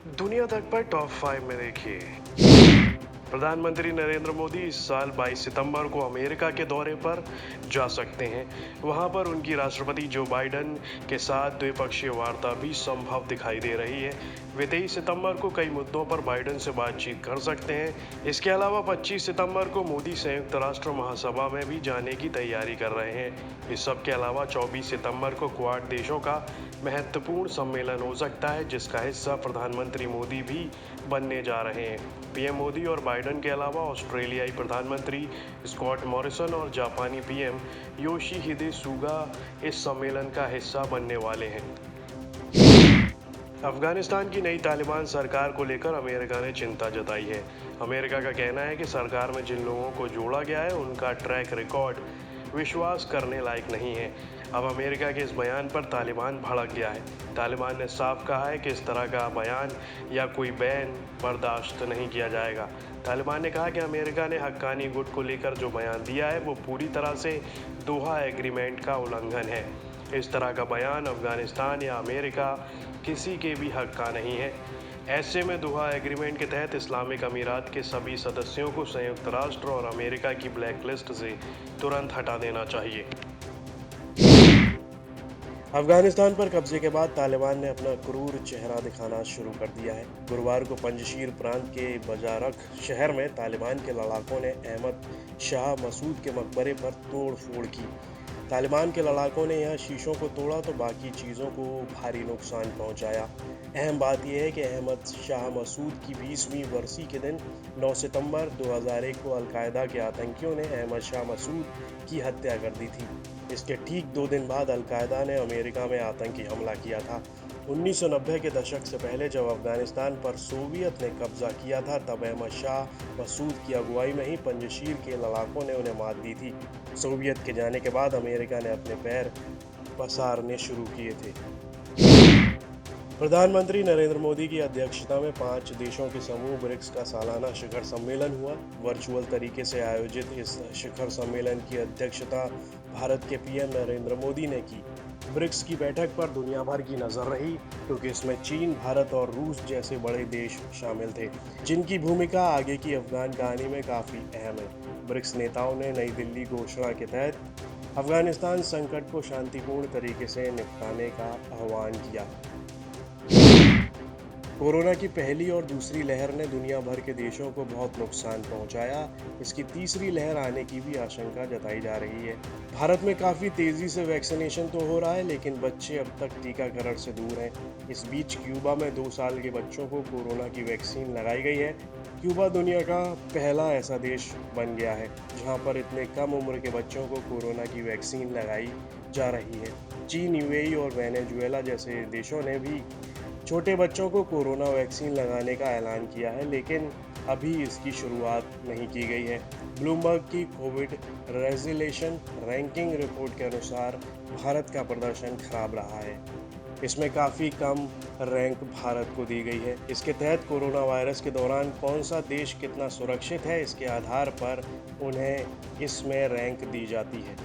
दुनिया तक पर टॉप 5 में देखिए। प्रधानमंत्री नरेंद्र मोदी इस साल 22 सितंबर को अमेरिका के दौरे पर जा सकते हैं। वहां पर उनकी राष्ट्रपति जो बाइडेन के साथ द्विपक्षीय वार्ता भी संभव दिखाई दे रही है। वे 23 सितंबर को कई मुद्दों पर बाइडेन से बातचीत कर सकते हैं। इसके अलावा 25 सितंबर को मोदी संयुक्त राष्ट्र महासभा में भी जाने की तैयारी कर रहे हैं। इस सब के अलावा 24 सितंबर को क्वाड देशों का महत्वपूर्ण सम्मेलन हो सकता है, जिसका हिस्सा प्रधानमंत्री मोदी भी बनने जा रहे हैं। पीएम मोदी और बाइडेन के अलावा ऑस्ट्रेलियाई प्रधानमंत्री स्कॉट मॉरिसन और जापानी पीएम योशिहिदे सुगा इस सम्मेलन का हिस्सा बनने वाले हैं। अफगानिस्तान की नई तालिबान सरकार को लेकर अमेरिका ने चिंता जताई है। अमेरिका का कहना है कि सरकार में जिन लोगों को जोड़ा गया है उनका ट्रैक रिकॉर्ड विश्वास करने लायक नहीं है। अब अमेरिका के इस बयान पर तालिबान भड़क गया है। तालिबान ने साफ कहा है कि इस तरह का बयान या कोई बैन बर्दाश्त नहीं किया जाएगा। तालिबान ने कहा कि अमेरिका ने हक्कानी गुट को लेकर जो बयान दिया है वो पूरी तरह से दोहा एग्रीमेंट का उल्लंघन है। इस तरह का बयान अफगानिस्तान या अमेरिका किसी के भी हक का नहीं है। ऐसे में दोहा एग्रीमेंट के तहत इस्लामिक अमीरात के सभी सदस्यों को संयुक्त राष्ट्र और अमेरिका की ब्लैक लिस्ट से तुरंत हटा देना चाहिए। अफगानिस्तान पर कब्जे के बाद तालिबान ने अपना क्रूर चेहरा दिखाना शुरू कर दिया है। गुरुवार को पंजशीर प्रांत के बजारक शहर में तालिबान के लड़ाकों ने अहमद शाह मसूद के मकबरे पर तोड़ फोड़ की। तालिबान के लड़ाकों ने यहाँ शीशों को तोड़ा तो बाकी चीज़ों को भारी नुकसान पहुंचाया। अहम बात यह है कि अहमद शाह मसूद की 20वीं बरसी के दिन 9 सितंबर 2001 को अलकायदा के आतंकियों ने अहमद शाह मसूद की हत्या कर दी थी। इसके ठीक 2 दिन बाद अलकायदा ने अमेरिका में आतंकी हमला किया था। 1990 के दशक से पहले जब अफगानिस्तान पर सोवियत ने कब्जा किया था, तब अहमद शाह मसूद की अगुवाई में ही पंजशीर के लड़ाकों ने उन्हें मात दी थी। सोवियत के जाने के बाद अमेरिका ने अपने पैर पसारने शुरू किए थे। प्रधानमंत्री नरेंद्र मोदी की अध्यक्षता में 5 देशों के समूह ब्रिक्स का सालाना शिखर सम्मेलन हुआ। वर्चुअल तरीके से आयोजित इस शिखर सम्मेलन की अध्यक्षता भारत के पीएम नरेंद्र मोदी ने की। ब्रिक्स की बैठक पर दुनिया भर की नजर रही, क्योंकि इसमें चीन, भारत और रूस जैसे बड़े देश शामिल थे, जिनकी भूमिका आगे की अफगान कहानी में काफ़ी अहम है। ब्रिक्स नेताओं ने नई दिल्ली घोषणा के तहत अफगानिस्तान संकट को शांतिपूर्ण तरीके से निपटाने का आह्वान किया। कोरोना की पहली और दूसरी लहर ने दुनिया भर के देशों को बहुत नुकसान पहुंचाया। इसकी तीसरी लहर आने की भी आशंका जताई जा रही है। भारत में काफ़ी तेज़ी से वैक्सीनेशन तो हो रहा है, लेकिन बच्चे अब तक टीकाकरण से दूर हैं। इस बीच क्यूबा में 2 साल के बच्चों को कोरोना की वैक्सीन लगाई गई है। क्यूबा दुनिया का पहला ऐसा देश बन गया है जहां पर इतने कम उम्र के बच्चों को कोरोना की वैक्सीन लगाई जा रही है। चीन, यूएई और वेनेजुएला जैसे देशों ने भी छोटे बच्चों को कोरोना वैक्सीन लगाने का ऐलान किया है, लेकिन अभी इसकी शुरुआत नहीं की गई है। ब्लूमबर्ग की कोविड रेजिलेशन रैंकिंग रिपोर्ट के अनुसार भारत का प्रदर्शन खराब रहा है। इसमें काफ़ी कम रैंक भारत को दी गई है। इसके तहत कोरोना वायरस के दौरान कौन सा देश कितना सुरक्षित है, इसके आधार पर उन्हें इसमें रैंक दी जाती है।